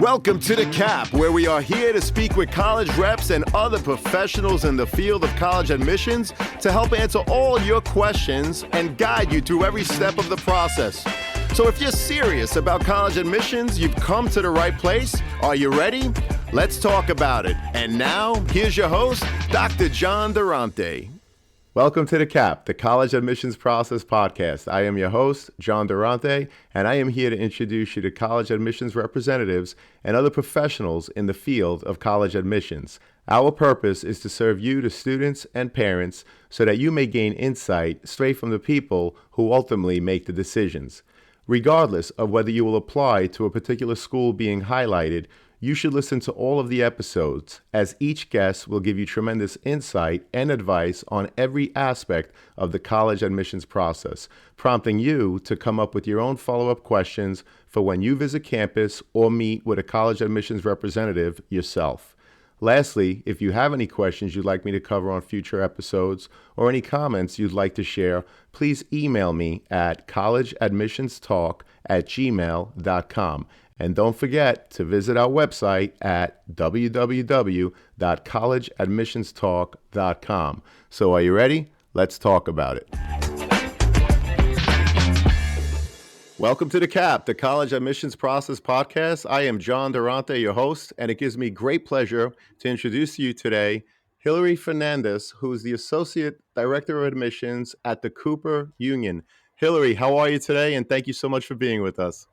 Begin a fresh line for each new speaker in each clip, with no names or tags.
Welcome to The Cap, where we are here to speak with college reps and other professionals in the field of college admissions to help answer all your questions and guide you through every step of the process. So if you're serious about college admissions, you've come to the right place. Are you ready? Let's talk about it. And now, here's your host, Dr. John Durante. Welcome to The Cap, the College Admissions Process Podcast. I am your host, John Durante, and I am here to introduce you to college admissions representatives and other professionals in the field of college admissions. Our purpose is to serve you, the students and parents, so that you may gain insight straight from the people who ultimately make the decisions. Regardless of whether you will apply to a particular school being highlighted, you should listen to all of the episodes, as each guest will give you tremendous insight and advice on every aspect of the college admissions process, prompting you to come up with your own follow-up questions for when you visit campus or meet with a college admissions representative yourself. Lastly, if you have any questions you'd like me to cover on future episodes or any comments you'd like to share, please email me at collegeadmissionstalk@gmail.com. And don't forget to visit our website at www.collegeadmissionstalk.com. So are you ready? Let's talk about it. Welcome to The Cap, the College Admissions Process Podcast. I am John Durante, your host, and it gives me great pleasure to introduce to you today Hillary Fernandes, who is the Associate Director of Admissions at the Cooper Union. Hillary, how are you today? And thank you so much for being with us.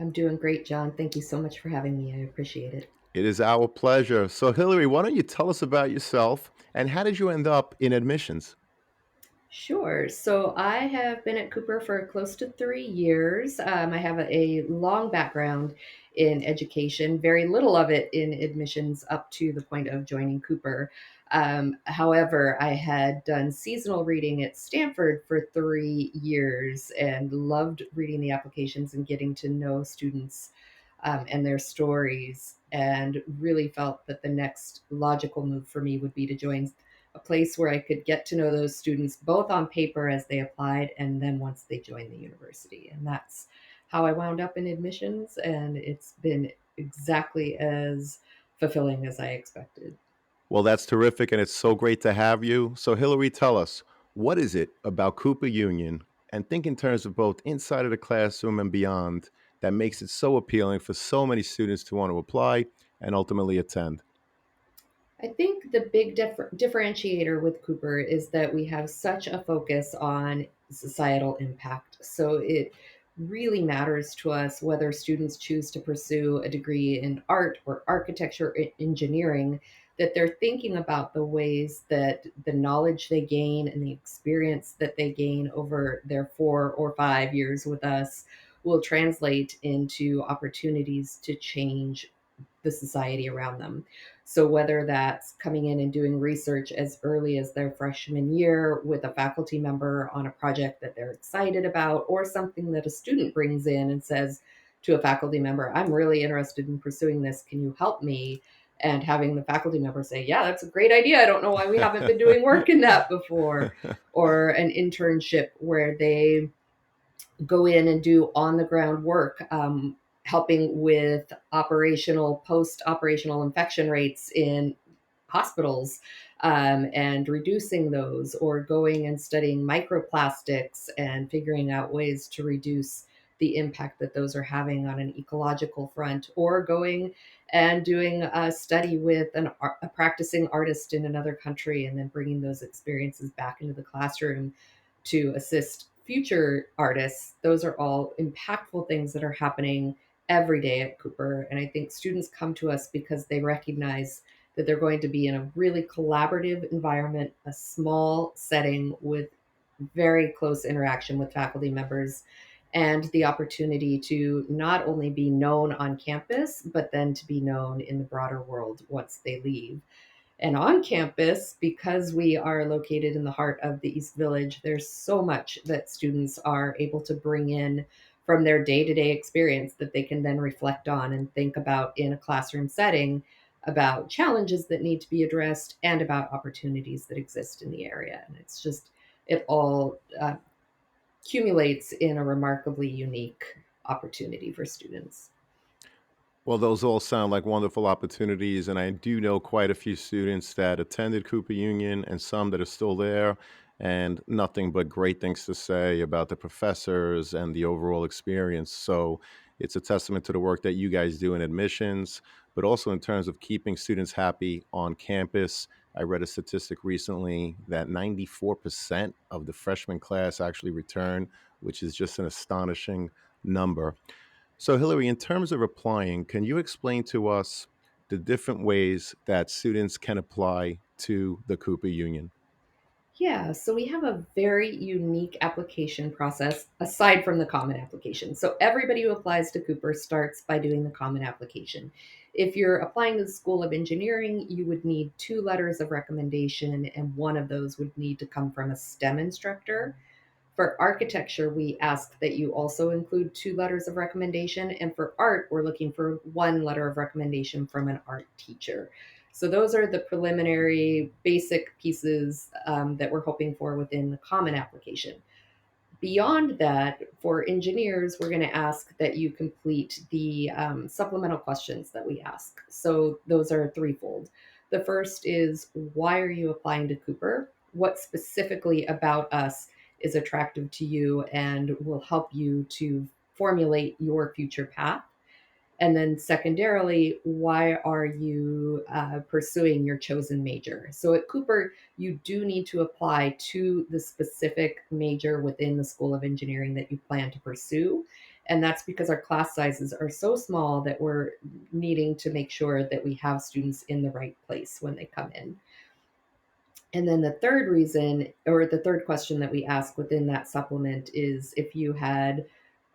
I'm doing great, John. Thank you so much for having me. I appreciate it.
It is our pleasure. So, Hillary, why don't you tell us about yourself and how did you end up in admissions?
Sure. So I have been at Cooper for close to 3 years. I have a long background in education, very little of it in admissions up to the point of joining Cooper. However, I had done seasonal reading at Stanford for 3 years and loved reading the applications and getting to know students and their stories, and really felt that the next logical move for me would be to join a place where I could get to know those students both on paper as they applied and then once they joined the university. And that's how I wound up in admissions. And it's been exactly as fulfilling as I expected.
Well, that's terrific, and it's so great to have you. So, Hillary, tell us, what is it about Cooper Union, and think in terms of both inside of the classroom and beyond, that makes it so appealing for so many students to want to apply and ultimately attend?
I think the big differentiator with Cooper is that we have such a focus on societal impact. So it really matters to us whether students choose to pursue a degree in art or architecture or engineering, that they're thinking about the ways that the knowledge they gain and the experience that they gain over their 4 or 5 years with us will translate into opportunities to change the society around them. So, whether that's coming in and doing research as early as their freshman year with a faculty member on a project that they're excited about, or something that a student brings in and says to a faculty member, I'm really interested in pursuing this. Can you help me? And having the faculty member say, yeah, that's a great idea. I don't know why we haven't been doing work in that before. Or an internship where they go in and do on the ground work, helping with post operational infection rates in hospitals, and reducing those, or going and studying microplastics and figuring out ways to reduce the impact that those are having on an ecological front, or going and doing a study with a practicing artist in another country and then bringing those experiences back into the classroom to assist future artists. Those are all impactful things that are happening every day at Cooper. And I think students come to us because they recognize that they're going to be in a really collaborative environment, a small setting with very close interaction with faculty members, and the opportunity to not only be known on campus, but then to be known in the broader world once they leave. And on campus, because we are located in the heart of the East Village, there's so much that students are able to bring in from their day-to-day experience that they can then reflect on and think about in a classroom setting, about challenges that need to be addressed and about opportunities that exist in the area. And it's just, it all accumulates in a remarkably unique opportunity for students.
Well, those all sound like wonderful opportunities, and I do know quite a few students that attended Cooper Union and some that are still there, and nothing but great things to say about the professors and the overall experience. So it's a testament to the work that you guys do in admissions, but also in terms of keeping students happy on campus. I read a statistic recently that 94% of the freshman class actually return, which is just an astonishing number. So, Hillary, in terms of applying, can you explain to us the different ways that students can apply to the Cooper Union?
Yeah, so we have a very unique application process aside from the common application. So everybody who applies to Cooper starts by doing the common application. If you're applying to the School of Engineering, you would need two letters of recommendation, and one of those would need to come from a STEM instructor. For architecture, we ask that you also include two letters of recommendation. And for art, we're looking for one letter of recommendation from an art teacher. So those are the preliminary basic pieces that we're hoping for within the common application. Beyond that, for engineers, we're going to ask that you complete the supplemental questions that we ask. So those are threefold. The first is, why are you applying to Cooper? What specifically about us is attractive to you and will help you to formulate your future path? And then secondarily, why are you pursuing your chosen major? So at Cooper, you do need to apply to the specific major within the School of Engineering that you plan to pursue. And that's because our class sizes are so small that we're needing to make sure that we have students in the right place when they come in. And then the third reason, or the third question that we ask within that supplement is, if you had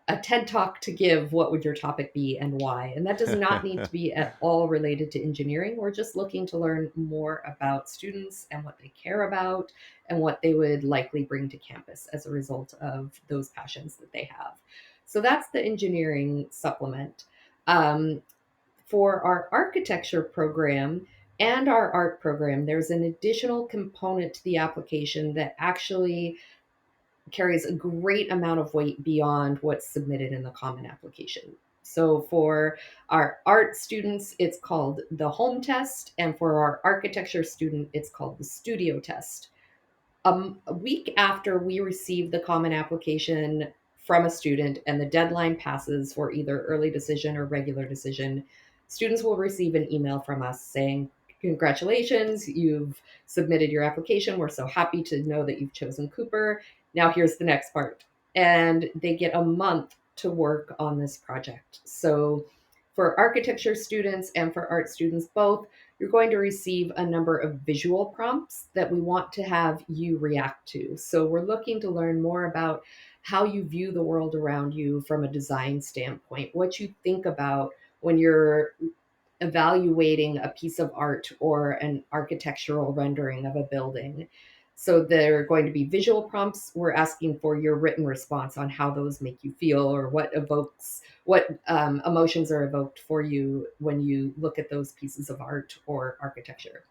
a TED talk to give, what would your topic be and why? And that does not need to be at all related to engineering. We're just looking to learn more about students and what they care about and what they would likely bring to campus as a result of those passions that they have. So that's the engineering supplement. Um, for our architecture program and our art program, there's an additional component to the application that actually carries a great amount of weight beyond what's submitted in the common application. So for our art students, it's called the home test, and for our architecture student, it's called the studio test. A week after we receive the common application from a student and the deadline passes for either early decision or regular decision, students will receive an email from us saying, congratulations, you've submitted your application. We're so happy to know that you've chosen Cooper. Now here's the next part. And they get a month to work on this project. So for architecture students and for art students both, you're going to receive a number of visual prompts that we want to have you react to. So we're looking to learn more about how you view the world around you from a design standpoint, what you think about when you're evaluating a piece of art or an architectural rendering of a building. So there are going to be visual prompts. We're asking for your written response on how those make you feel, or what emotions are evoked for you when you look at those pieces of art or architecture.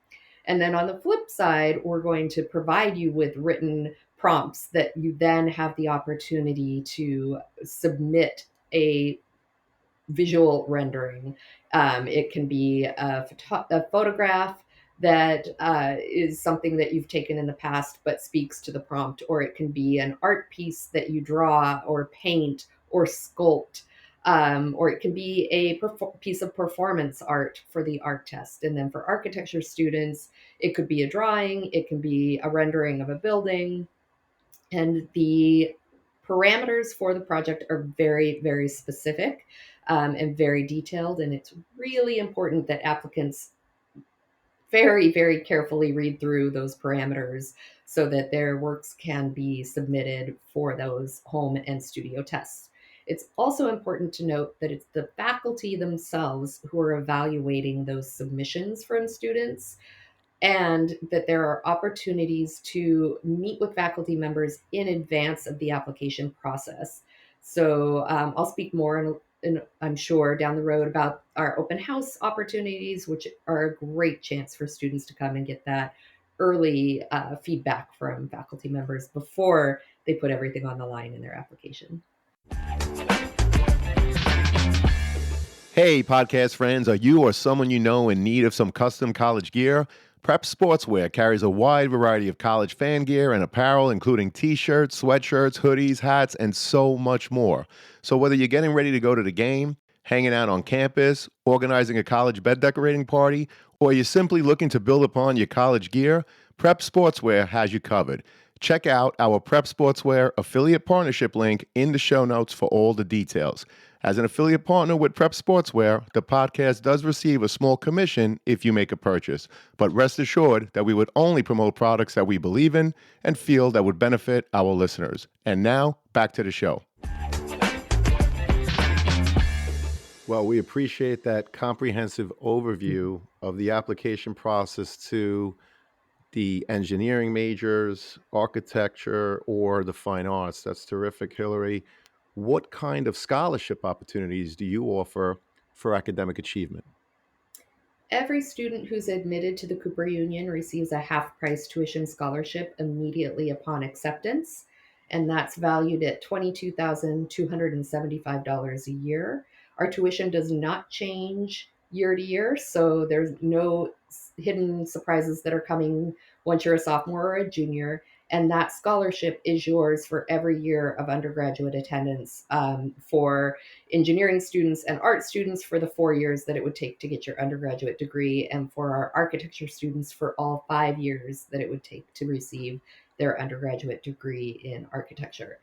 And then on the flip side, we're going to provide you with written prompts that you then have the opportunity to submit a visual rendering. It can be a photograph that is something that you've taken in the past but speaks to the prompt, or it can be an art piece that you draw or paint or sculpt. Or it can be a piece of performance art for the art test. And then for architecture students, it could be a drawing, it can be a rendering of a building, and the parameters for the project are very, very specific and very detailed. And it's really important that applicants very, very carefully read through those parameters so that their works can be submitted for those home and studio tests. It's also important to note that it's the faculty themselves who are evaluating those submissions from students, and that there are opportunities to meet with faculty members in advance of the application process. So I'll speak more I'm sure down the road about our open house opportunities, which are a great chance for students to come and get that early feedback from faculty members before they put everything on the line in their application.
Hey, podcast friends, are you or someone you know in need of some custom college gear? Prep Sportswear carries a wide variety of college fan gear and apparel, including t shirts, sweatshirts, hoodies, hats, and so much more. So, whether you're getting ready to go to the game, hanging out on campus, organizing a college bed decorating party, or you're simply looking to build upon your college gear, Prep Sportswear has you covered. Check out our Prep Sportswear affiliate partnership link in the show notes for all the details. As an affiliate partner with Prep Sportswear, the podcast does receive a small commission if you make a purchase. But rest assured that we would only promote products that we believe in and feel that would benefit our listeners. And now, back to the show. Well, we appreciate that comprehensive overview of the application process to the engineering majors, architecture, or the fine arts. That's terrific, Hillary. What kind of scholarship opportunities do you offer for academic achievement?
Every student who's admitted to the Cooper Union receives a half price tuition scholarship immediately upon acceptance, and that's valued at $22,275 a year. Our tuition does not change year to year, so there's no hidden surprises that are coming once you're a sophomore or a junior. And that scholarship is yours for every year of undergraduate attendance, for engineering students and art students for the 4 years that it would take to get your undergraduate degree, and for our architecture students for all 5 years that it would take to receive their undergraduate degree in architecture.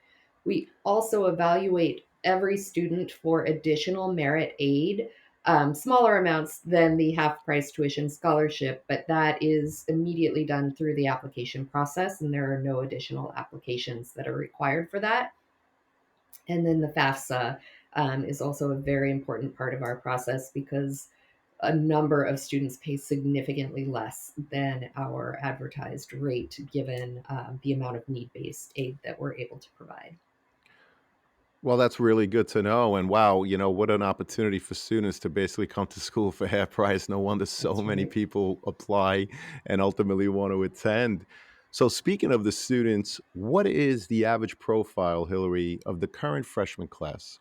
We also evaluate every student for additional merit aid, smaller amounts than the half price tuition scholarship, but that is immediately done through the application process, and there are no additional applications that are required for that. And then the FAFSA is also a very important part of our process because a number of students pay significantly less than our advertised rate given the amount of need based aid that we're able to provide.
Well, that's really good to know. And wow, what an opportunity for students to basically come to school for half price. No wonder so
That's
many
right.
people apply and ultimately want to attend. So, speaking of the students, what is the average profile, Hillary, of the current freshman class?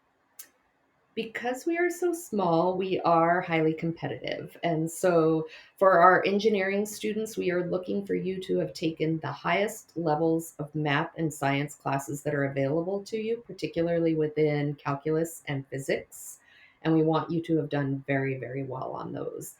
Because we are so small, we are highly competitive. And so for our engineering students, we are looking for you to have taken the highest levels of math and science classes that are available to you, particularly within calculus and physics. And we want you to have done very, very well on those.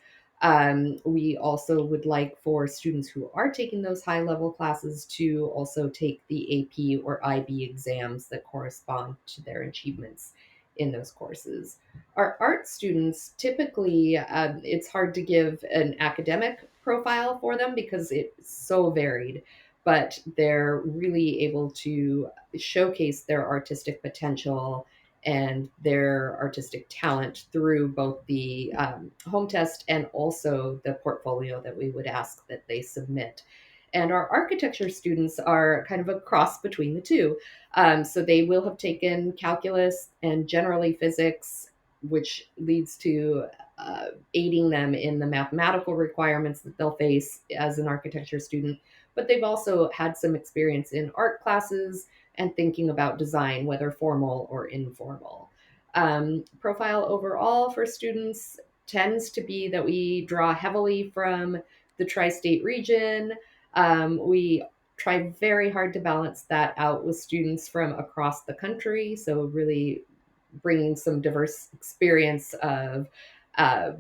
We also would like for students who are taking those high level classes to also take the AP or IB exams that correspond to their achievements in those courses. Our art students typically, it's hard to give an academic profile for them because it's so varied, but they're really able to showcase their artistic potential and their artistic talent through both the home test and also the portfolio that we would ask that they submit. And our architecture students are kind of a cross between the two. So they will have taken calculus and generally physics, which leads to aiding them in the mathematical requirements that they'll face as an architecture student. But they've also had some experience in art classes and thinking about design, whether formal or informal. Profile overall for students tends to be that we draw heavily from the tri state region. We try very hard to balance that out with students from across the country. So, really bringing some diverse experience of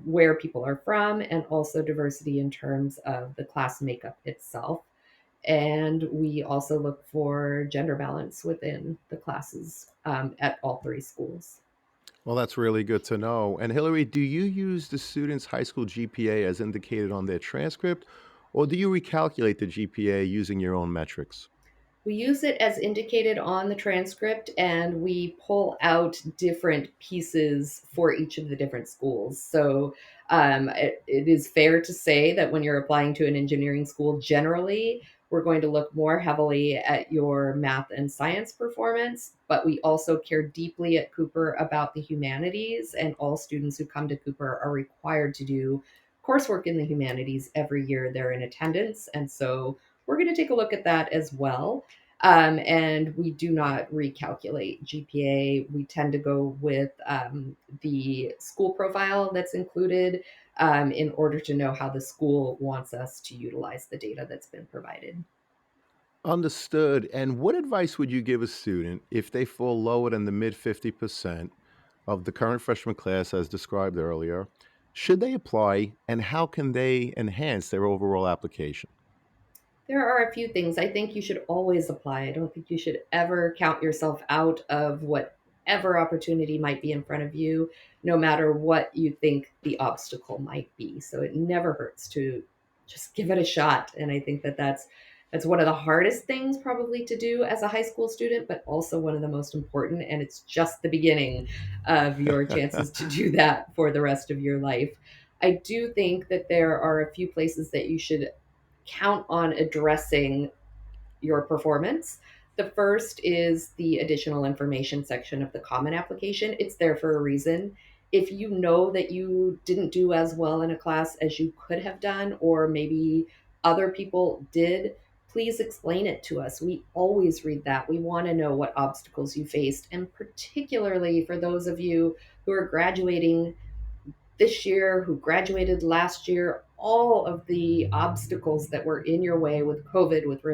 where people are from and also diversity in terms of the class makeup itself. And we also look for gender balance within the classes at all three schools.
Well, that's really good to know. And Hillary, do you use the student's high school GPA as indicated on their transcript, or do you recalculate the GPA using your own metrics?
We use it as indicated on the transcript, and we pull out different pieces for each of the different schools. So it is fair to say that when you're applying to an engineering school, generally, we're going to look more heavily at your math and science performance, but we also care deeply at Cooper about the humanities, and all students who come to Cooper are required to do coursework in the humanities every year they're in attendance. And so we're going to take a look at that as well. And we do not recalculate GPA. We tend to go with the school profile that's included in order to know how the school wants us to utilize the data that's been provided.
Understood. And what advice would you give a student if they fall lower than the mid 50% of the current freshman class, as described earlier? Should they apply, and how can they enhance their overall application?
There are a few things. I think you should always apply. I don't think you should ever count yourself out of whatever opportunity might be in front of you, no matter what you think the obstacle might be. So it never hurts to just give it a shot. And I think that that's one of the hardest things probably to do as a high school student, but also one of the most important. And it's just the beginning of your chances to do that for the rest of your life. I do think that there are a few places that you should count on addressing your performance. The first is the additional information section of the common application. It's there for a reason. If you know that you didn't do as well in a class as you could have done, or maybe other people did, please explain it to us. We always read that. We want to know what obstacles you faced. And particularly for those of you who are graduating this year, who graduated last year, all of the obstacles that were in your way with COVID, with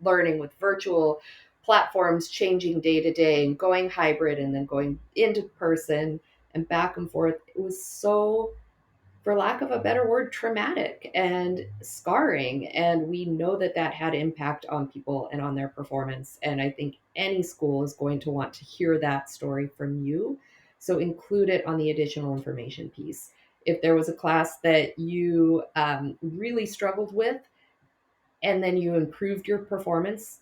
learning, with virtual platforms changing day to day and going hybrid and then going into person and back and forth. It was so, for lack of a better word, traumatic and scarring. And we know that that had impact on people and on their performance. And I think any school is going to want to hear that story from you. So include it on the additional information piece. If there was a class that you really struggled with, and then you improved your performance,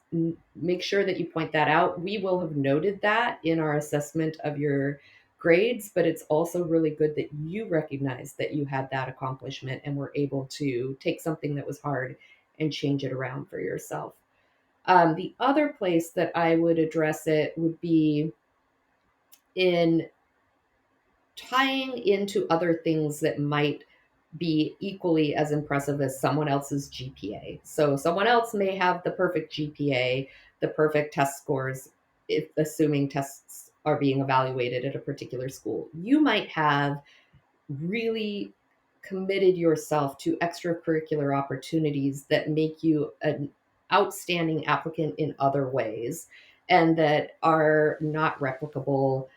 make sure that you point that out. We will have noted that in our assessment of your grades, but it's also really good that you recognize that you had that accomplishment and were able to take something that was hard and change it around for yourself. The other place that I would address it would be in tying into other things that might be equally as impressive as someone else's GPA. So someone else may have the perfect GPA, the perfect test scores, if assuming tests are being evaluated at a particular school. You might have really committed yourself to extracurricular opportunities that make you an outstanding applicant in other ways and that are not replicable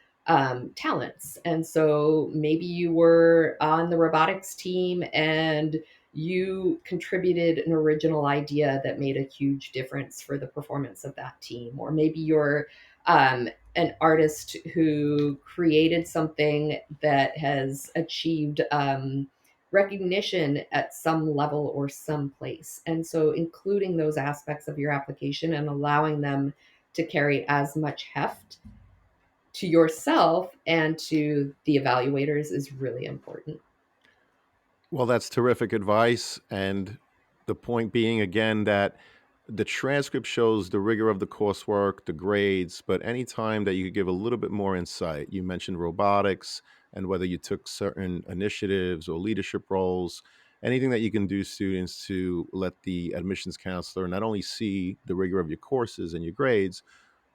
talents. And so maybe you were on the robotics team and you contributed an original idea that made a huge difference for the performance of that team. Or maybe you're an artist who created something that has achieved recognition at some level or some place. And so, including those aspects of your application and allowing them to carry as much heft to yourself and to the evaluators is really important.
Well, that's terrific advice. And the point being, again, that the transcript shows the rigor of the coursework, the grades, but anytime that you could give a little bit more insight, you mentioned robotics and whether you took certain initiatives or leadership roles, anything that you can do, students, to let the admissions counselor not only see the rigor of your courses and your grades,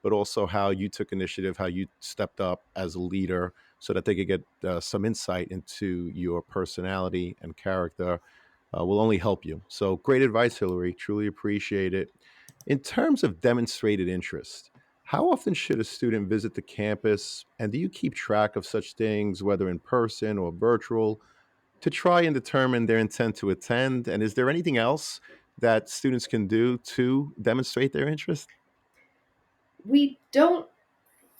but also how you took initiative, how you stepped up as a leader so that they could get some insight into your personality and character will only help you. So great advice, Hillary. Truly appreciate it. In terms of demonstrated interest, how often should a student visit the campus? And do you keep track of such things, whether in person or virtual, to try and determine their intent to attend? And is there anything else that students can do to demonstrate their interest?
We don't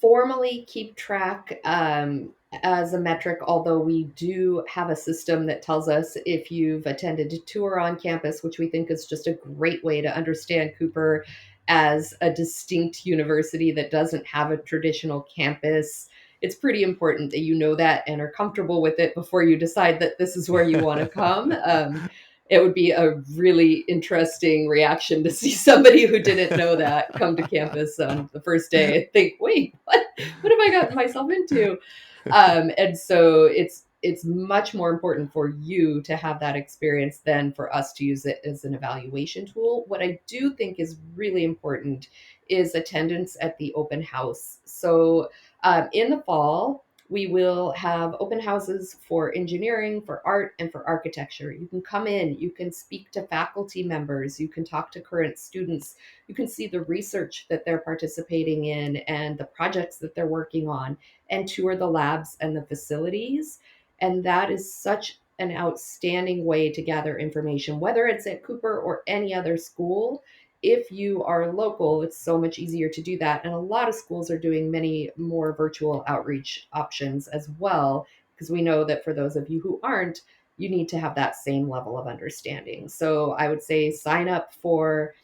formally keep track as a metric, although we do have a system that tells us if you've attended a tour on campus, which we think is just a great way to understand Cooper as a distinct university that doesn't have a traditional campus. It's pretty important that you know that and are comfortable with it before you decide that this is where you want to come. It would be a really interesting reaction to see somebody who didn't know that come to campus on the first day and think, wait, what have I gotten myself into? And so it's it's much more important for you to have that experience than for us to use it as an evaluation tool. What I do think is really important is attendance at the open house. So in the fall, we will have open houses for engineering, for art, and for architecture. You can come in, you can speak to faculty members, you can talk to current students, you can see the research that they're participating in and the projects that they're working on, and tour the labs and the facilities. And that is such an outstanding way to gather information, whether it's at Cooper or any other school. If you are local, it's so much easier to do that. And a lot of schools are doing many more virtual outreach options as well, because we know that for those of you who aren't, you need to have that same level of understanding. So I would say sign up for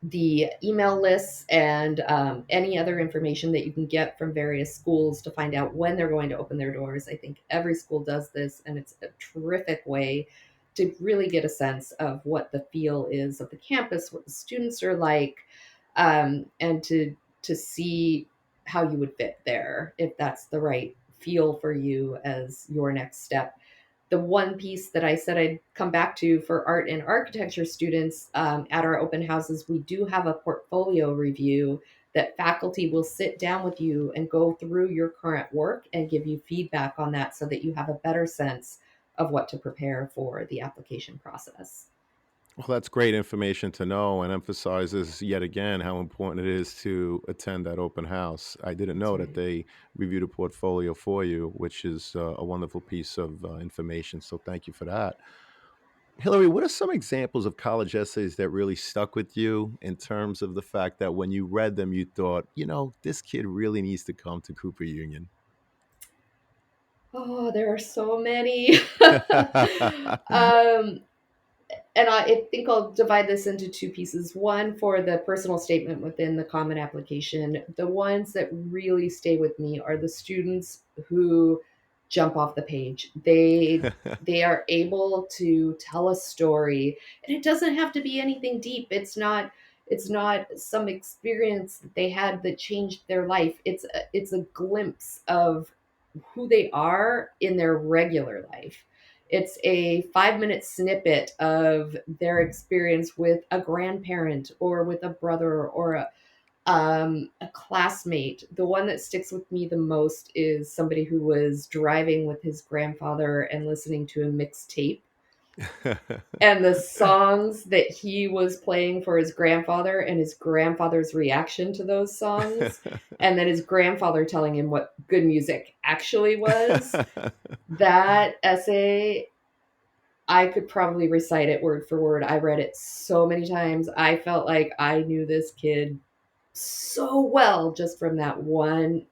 the email lists and any other information that you can get from various schools to find out when they're going to open their doors. I think every school does this, and it's a terrific way to really get a sense of what the feel is of the campus, what the students are like, and to see how you would fit there if that's the right feel for you as your next step. The one piece that I said I'd come back to for art and architecture students at our open houses, we do have a portfolio review that faculty will sit down with you and go through your current work and give you feedback on that so that you have a better sense of what to prepare for the application process.
Well, that's great information to know and emphasizes yet again how important it is to attend that open house. I didn't
That's
know that
right.
they reviewed a portfolio for you, which is a wonderful piece of information. So thank you for that. Hillary, what are some examples of college essays that really stuck with you in terms of the fact that when you read them, you thought, this kid really needs to come to Cooper Union?
Oh, there are so many. um, and I think I'll divide this into two pieces. One for the personal statement within the common application. The ones that really stay with me are the students who jump off the page. They are able to tell a story, and it doesn't have to be anything deep. It's not some experience that they had that changed their life. It's a glimpse of who they are in their regular life. It's a 5 minute snippet of their experience with a grandparent or with a brother or a classmate. The one that sticks with me the most is somebody who was driving with his grandfather and listening to a mixtape, and the songs that he was playing for his grandfather and his grandfather's reaction to those songs, and then his grandfather telling him what good music actually was. That essay, I could probably recite it word for word. I read it so many times. I felt like I knew this kid so well just from that one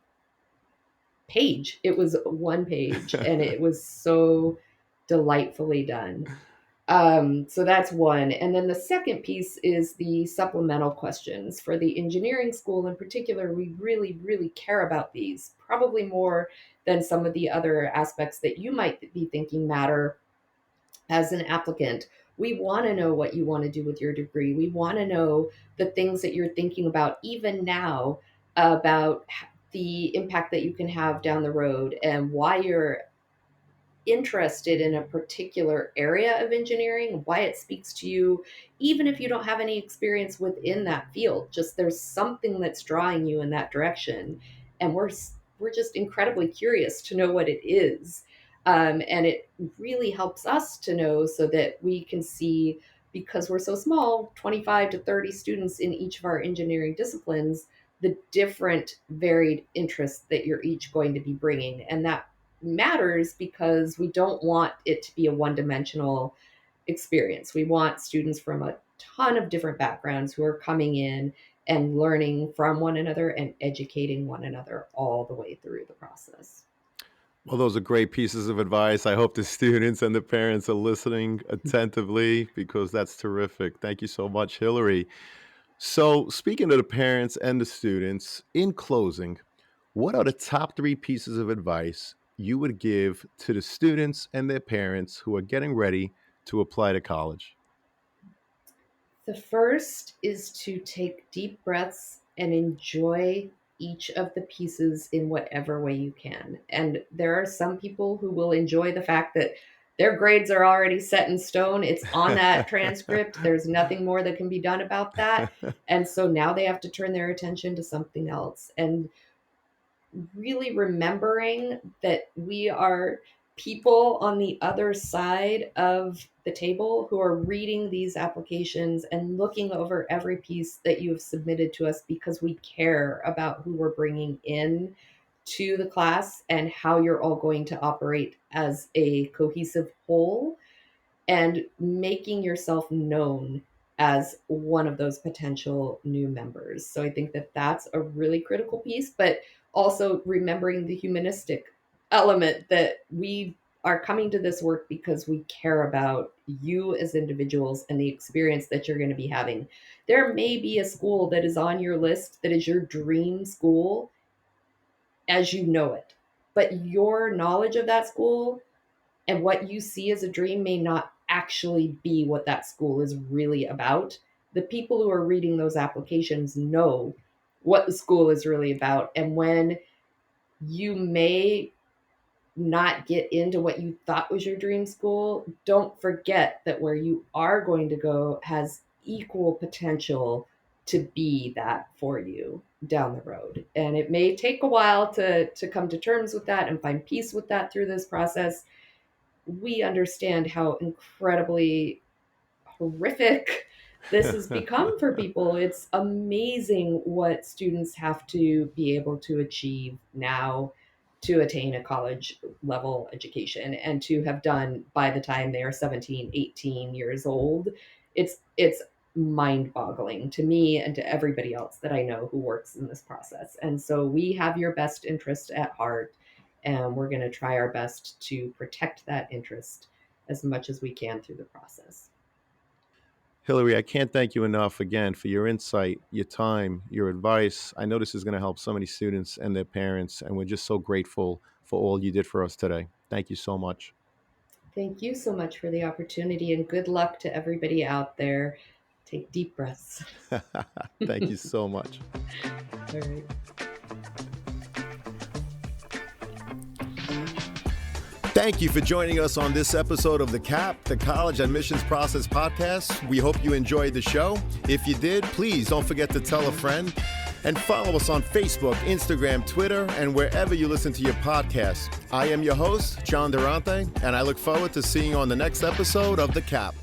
page. It was one page and it was so delightfully done. So that's one. And then the second piece is the supplemental questions. For the engineering school in particular, we really, really care about these, probably more than some of the other aspects that you might be thinking matter as an applicant. We want to know what you want to do with your degree. We want to know the things that you're thinking about, even now, about the impact that you can have down the road and why you're interested in a particular area of engineering, why it speaks to you, even if you don't have any experience within that field. Just there's something that's drawing you in that direction, and we're just incredibly curious to know what it is. And it really helps us to know so that we can see, because we're so small, 25 to 30 students in each of our engineering disciplines, the different varied interests that you're each going to be bringing. And that matters because we don't want it to be a one dimensional experience. We want students from a ton of different backgrounds who are coming in and learning from one another and educating one another all the way through the process.
Well, those are great pieces of advice. I hope the students and the parents are listening attentively because that's terrific. Thank you so much, Hillary. So, speaking to the parents and the students, in closing, what are the top three pieces of advice you would give to the students and their parents who are getting ready to apply to college?
The first is to take deep breaths and enjoy each of the pieces in whatever way you can. And there are some people who will enjoy the fact that their grades are already set in stone. It's on that transcript. There's nothing more that can be done about that. And so now they have to turn their attention to something else. And really remembering that we are people on the other side of the table who are reading these applications and looking over every piece that you have submitted to us because we care about who we're bringing in to the class and how you're all going to operate as a cohesive whole, and making yourself known as one of those potential new members. So I think that that's a really critical piece, but also remembering the humanistic element that we are coming to this work because we care about you as individuals and the experience that you're going to be having. There may be a school that is on your list that is your dream school as you know it, but your knowledge of that school and what you see as a dream may not actually be what that school is really about. The people who are reading those applications know what the school is really about. And when you may not get into what you thought was your dream school, don't forget that where you are going to go has equal potential to be that for you down the road. And it may take a while to come to terms with that and find peace with that through this process. We understand how incredibly horrific this has become for people. It's amazing what students have to be able to achieve now to attain a college level education and to have done by the time they are 17, 18 years old. It's mind-boggling to me and to everybody else that I know who works in this process. And so we have your best interest at heart, and we're going to try our best to protect that interest as much as we can through the process.
Hillary, I can't thank you enough again for your insight, your time, your advice. I know this is going to help so many students and their parents, and we're just so grateful for all you did for us today. Thank you so much.
Thank you so much for the opportunity, and good luck to everybody out there. Take deep breaths.
Thank you so much.
All right.
Thank you for joining us on this episode of the CAP, the College Admissions Process Podcast. We hope you enjoyed the show. If you did, please don't forget to tell a friend and follow us on Facebook, Instagram, Twitter, and wherever you listen to your podcasts. I am your host, John Durante, and I look forward to seeing you on the next episode of the CAP.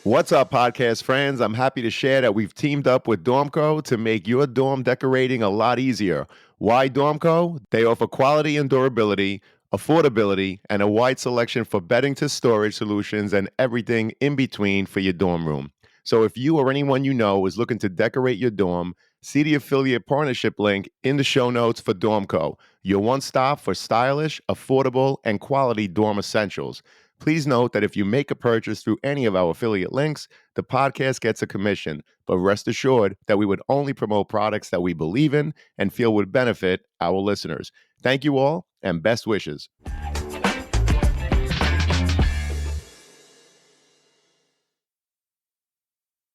What's up, podcast friends? I'm happy to share that we've teamed up with Dormco to make your dorm decorating a lot easier. Why Dormco? They offer quality and durability, affordability, and a wide selection for bedding to storage solutions and everything in between for your dorm room. So if you or anyone you know is looking to decorate your dorm, see the affiliate partnership link in the show notes for Dormco, your one-stop for stylish, affordable, and quality dorm essentials. Please note that if you make a purchase through any of our affiliate links, the podcast gets a commission, but rest assured that we would only promote products that we believe in and feel would benefit our listeners. Thank you all, and best wishes.